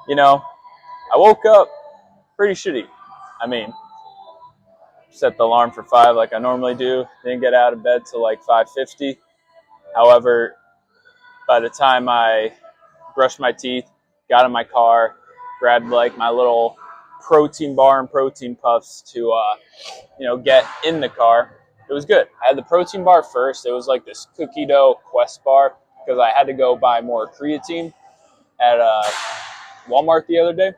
you know, I woke up pretty shitty. I mean, set the alarm for 5 like I normally do. Didn't get out of bed till like 5:50. However, by the time I brushed my teeth, got in my car, grabbed like my little protein bar and protein puffs to get in the car. It was good. I had the protein bar first. It was like this cookie dough Quest bar because I had to go buy more creatine at Walmart the other day.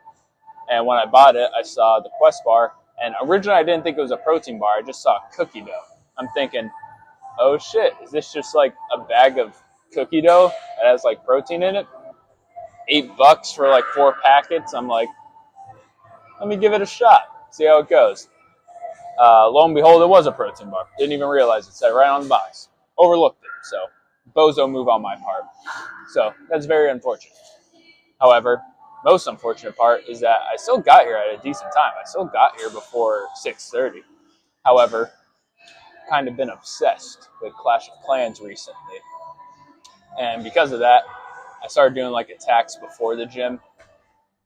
And when I bought it, I saw the Quest bar. And originally, I didn't think it was a protein bar. I just saw cookie dough. I'm thinking, oh shit, is this just like a bag of cookie dough that has like protein in it? $8 for like 4 packets. I'm like, let me give it a shot, see how it goes. Lo and behold, it was a protein bar. Didn't even realize it said right on the box. Overlooked it. So, bozo move on my part. So, that's very unfortunate. However, most unfortunate part is that I still got here at a decent time. I still got here before 6:30. However, kind of been obsessed with Clash of Clans recently. And because of that, I started doing like attacks before the gym,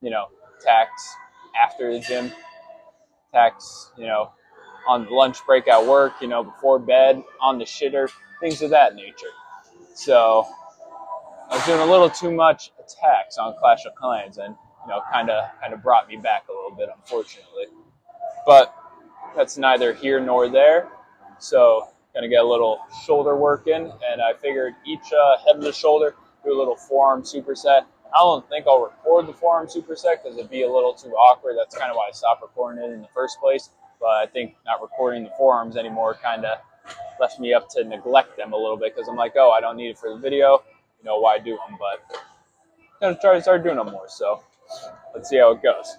attacks after the gym, attacks, on the lunch break at work, before bed, on the shitter, things of that nature. So I was doing a little too much attacks on Clash of Clans, and kind of brought me back a little bit, unfortunately. But that's neither here nor there. So gonna get a little shoulder work in, and I figured each head of the shoulder do a little forearm superset. I don't think I'll record the forearm superset because it'd be a little too awkward. That's kind of why I stopped recording it in the first place. But I think not recording the forearms anymore kind of left me up to neglect them a little bit because I'm like, oh, I don't need it for the video. Why do them? But I'm gonna try to start doing them more. So let's see how it goes.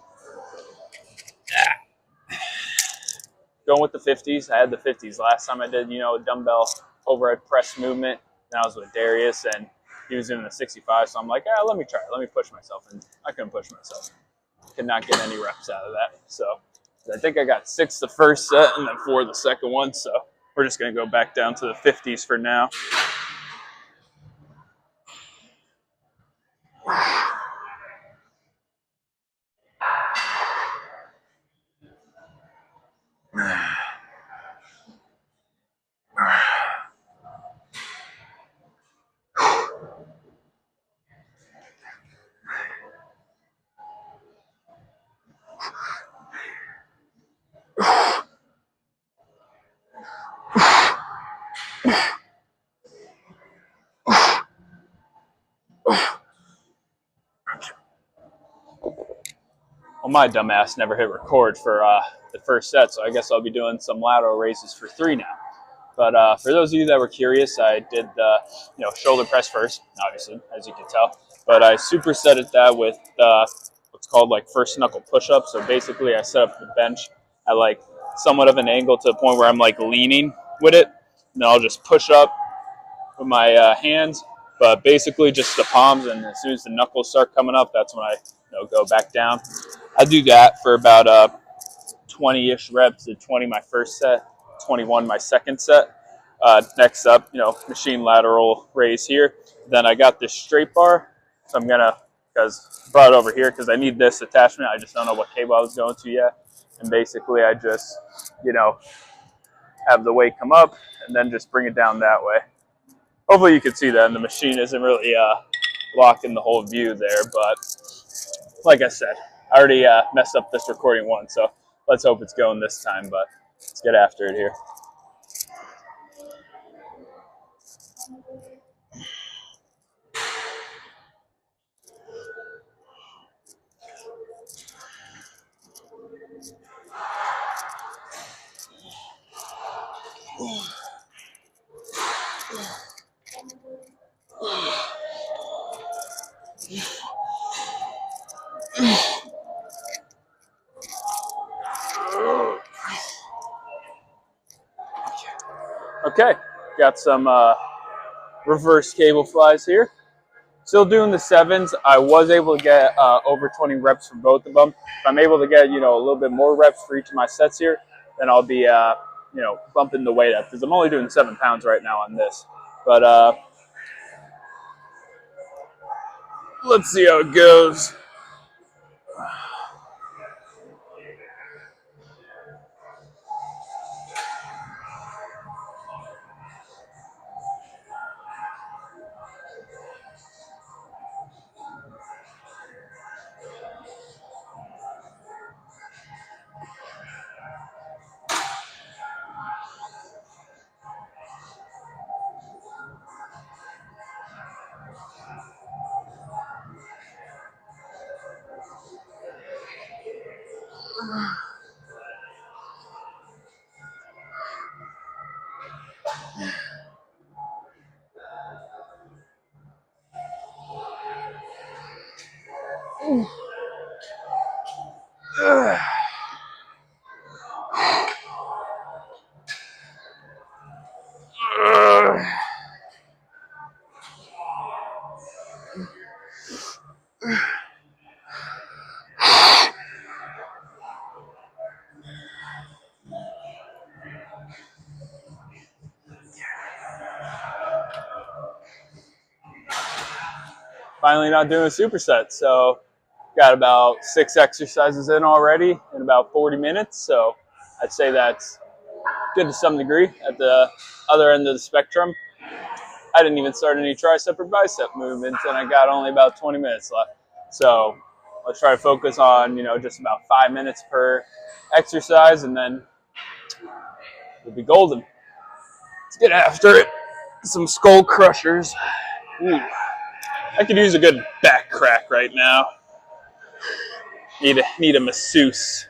Going with the 50s. I had the 50s last time I did, a dumbbell overhead press movement. And I was with Darius, and he was doing the 65. So I'm like, let me try it. Let me push myself. And I couldn't push myself. Could not get any reps out of that. So I think I got 6 the first set and then 4 the second one. So we're just going to go back down to the 50s for now. Well, my dumbass never hit record for the first set, so I guess I'll be doing some lateral raises for 3 now. But for those of you that were curious, I did the shoulder press first, obviously, as you can tell. But I supersetted that with what's called like first knuckle push-up. So basically, I set up the bench at like somewhat of an angle to the point where I'm like leaning with it, and then I'll just push up with my hands. But basically, just the palms, and as soon as the knuckles start coming up, that's when I go back down. I do that for about 20-ish reps. Did 20 my first set, 21 my second set. Next up, machine lateral raise here. Then I got this straight bar, so I'm gonna brought it over here because I need this attachment. I just don't know what cable I was going to yet. And basically, I just have the weight come up and then just bring it down that way. Hopefully, you can see that, and the machine isn't really locked in the whole view there. But like I said, I already messed up this recording once, so let's hope it's going this time. But let's get after it here. Okay, got some reverse cable flies here. Still doing the 7s. I was able to get over 20 reps for both of them. If I'm able to get, a little bit more reps for each of my sets here, then I'll be, bumping the weight up because I'm only doing 7 pounds right now on this. But let's see how it goes. Finally not doing a superset, so got about 6 exercises in already in about 40 minutes, so I'd say that's good to some degree. At the other end of the spectrum, I didn't even start any tricep or bicep movements, and I got only about 20 minutes left. So let's try to focus on, just about 5 minutes per exercise, and then we'll be golden. Let's get after it. Some skull crushers. Ooh. I could use a good back crack right now. Need a masseuse.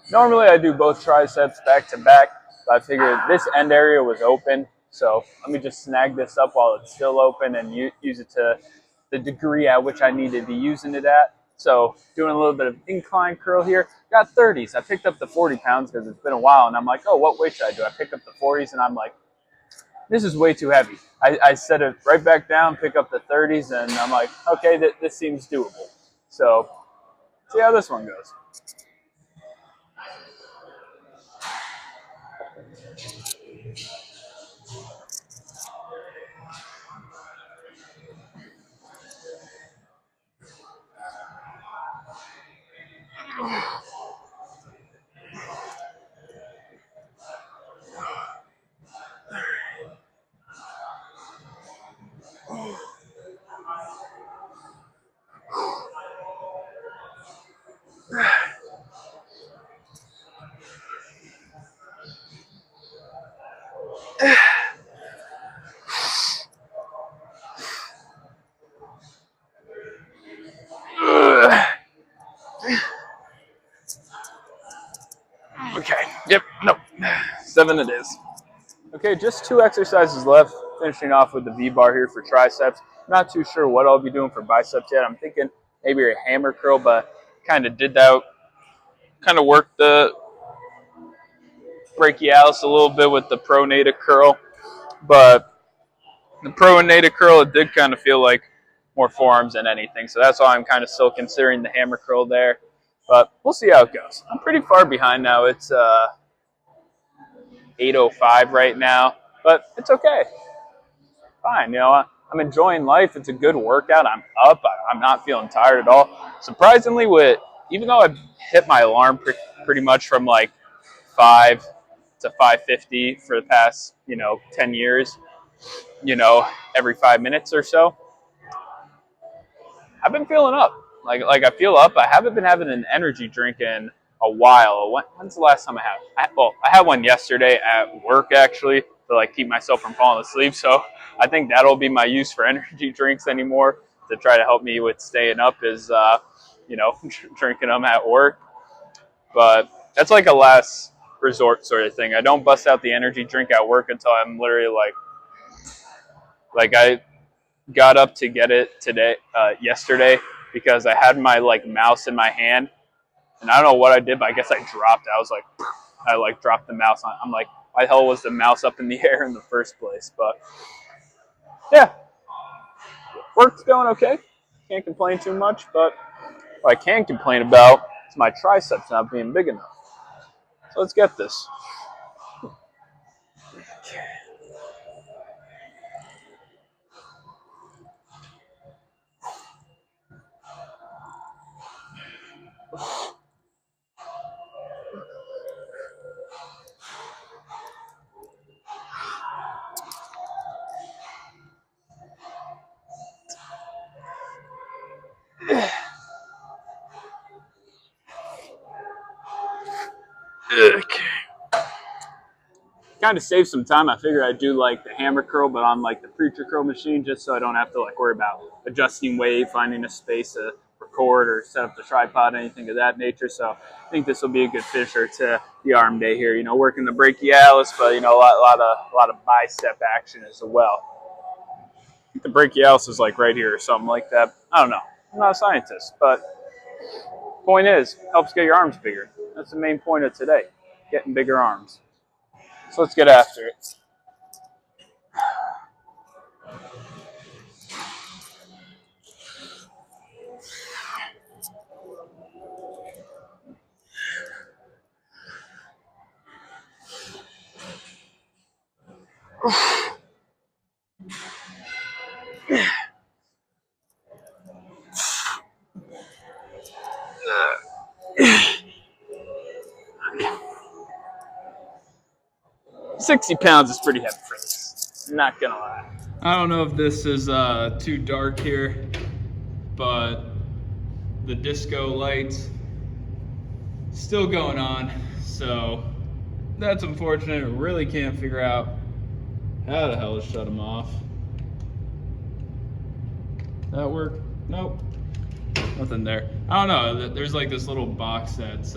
Normally I do both triceps back to back, but I figured this end area was open, so let me just snag this up while it's still open and use it to the degree at which I need to be using it at. So doing a little bit of incline curl here. Got 30s. I picked up the 40 pounds because it's been a while, and I'm like, oh, what weight should I do? I pick up the 40s, and I'm like, this is way too heavy. I set it right back down, pick up the 30s, and I'm like, okay, this seems doable. So see how this one goes. Okay, yep, nope. 7 it is. Okay, just 2 exercises left. Finishing off with the V-bar here for triceps. Not too sure what I'll be doing for biceps yet. I'm thinking maybe a hammer curl, but kind of did that. Kind of worked the brachialis a little bit with the pronator curl. But the pronator curl, it did kind of feel like more forearms than anything. So that's why I'm kind of still considering the hammer curl there. But we'll see how it goes. I'm pretty far behind now. It's 8:05 right now, but it's okay. Fine, I'm enjoying life. It's a good workout. I'm up. I'm not feeling tired at all. Surprisingly, even though I've hit my alarm pretty much from like 5 to 5:50 for the past 10 years, every 5 minutes or so, I've been feeling up. Like I feel up. I haven't been having an energy drink in a while. When's the last time I had? I had one yesterday at work actually to keep myself from falling asleep. So I think that'll be my use for energy drinks anymore to try to help me with staying up is drinking them at work. But that's like a last resort sort of thing. I don't bust out the energy drink at work until I'm literally like I got up to get it yesterday because I had my mouse in my hand and I don't know what I did, but I guess I dropped it. I dropped the mouse. I'm like, why the hell was the mouse up in the air in the first place? But yeah, work's going okay. Can't complain too much, but What I can complain about is my triceps not being big enough. So let's get this. Okay. Kind of save some time. I figured I'd do like the hammer curl, but on like the preacher curl machine, just so I don't have to like worry about adjusting weight, finding a space to record or set up the tripod, anything of that nature. So I think this will be a good finisher to the arm day here. You know, working the brachialis, but you know, a lot of bicep action as well. I think the brachialis is like right here or something like that. I don't know. I'm not a scientist, but point is, helps get your arms bigger. That's the main point of today, getting bigger arms. So let's get after it. £60 is pretty heavy for this. I'm not gonna lie. I don't know if this is too dark here, but the disco lights still going on, so that's unfortunate. I really can't figure out how the hell to shut them off. That work? Nope. Nothing there. I don't know. There's like this little box that's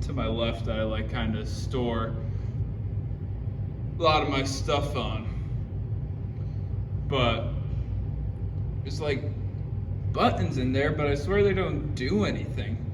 to my left that I like kind of store a lot of my stuff on. But there's like buttons in there, but I swear they don't do anything.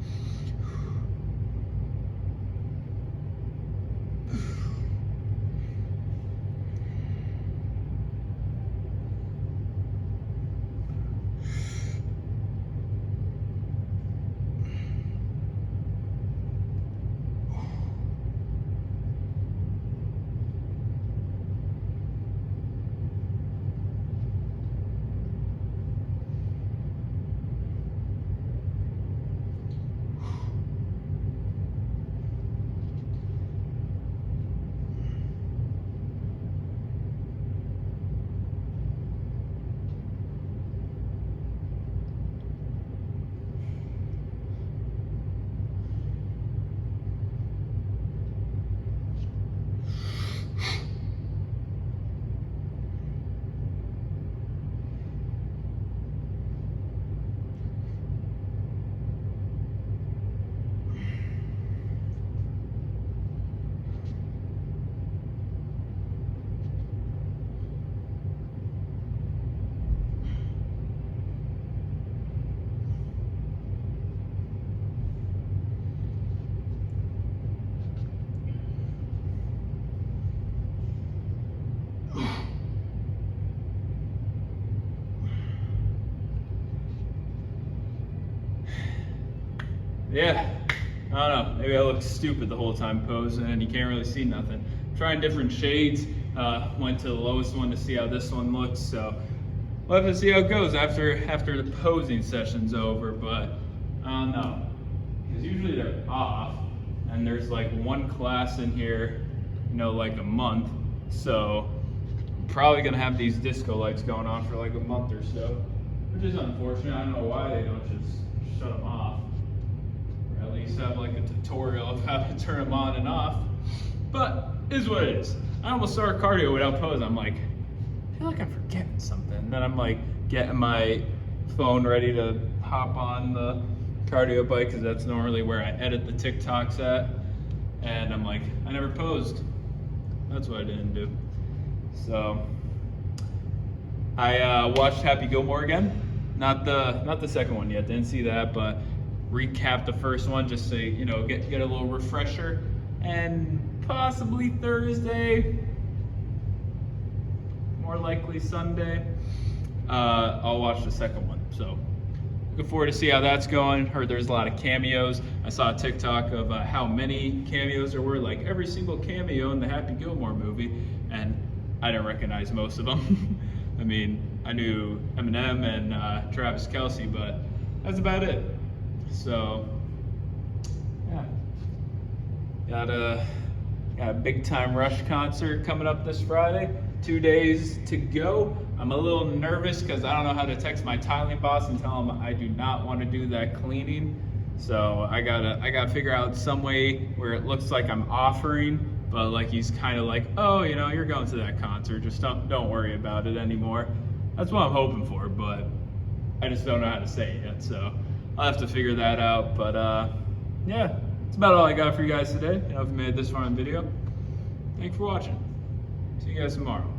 Yeah, I don't know. Maybe I look stupid the whole time posing and you can't really see nothing. Trying different shades. Went to the lowest one to see how this one looks. So we'll have to see how it goes after the posing session's over. But I don't know. Because usually they're off, and there's like one class in here, you know, like a month. So I'm probably gonna have these disco lights going on for like a month or so, which is unfortunate. I don't know why they don't just shut them off. At least have like a tutorial of how to turn them on and off, but it is what it is. I almost started cardio without posing. I'm like, I feel like I'm forgetting something. And then I'm like getting my phone ready to hop on the cardio bike because that's normally where I edit the TikToks at. And I'm like, I never posed. That's what I didn't do. So I watched Happy Gilmore again. Not the second one yet. Didn't see that, but recap the first one just so you know get a little refresher, and possibly Thursday, more likely Sunday, I'll watch the second one. So Looking forward to see how that's going. Heard there's a lot of cameos. I saw a TikTok of how many cameos there were, like every single cameo in the Happy Gilmore movie, and I didn't recognize most of them. I mean, I knew Eminem and Travis Kelce, but that's about it. So, yeah. Got a Big Time Rush concert coming up this Friday. 2 days to go. I'm a little nervous because I don't know how to text my tiling boss and tell him I do not want to do that cleaning. So I gotta figure out some way where it looks like I'm offering, but like he's kind of like, oh, you know, you're going to that concert, just don't worry about it anymore. That's what I'm hoping for, but I just don't know how to say it yet. So I'll have to figure that out. But yeah, that's about all I got for you guys today. You know, if you made it this far in the video, thanks for watching. See you guys tomorrow.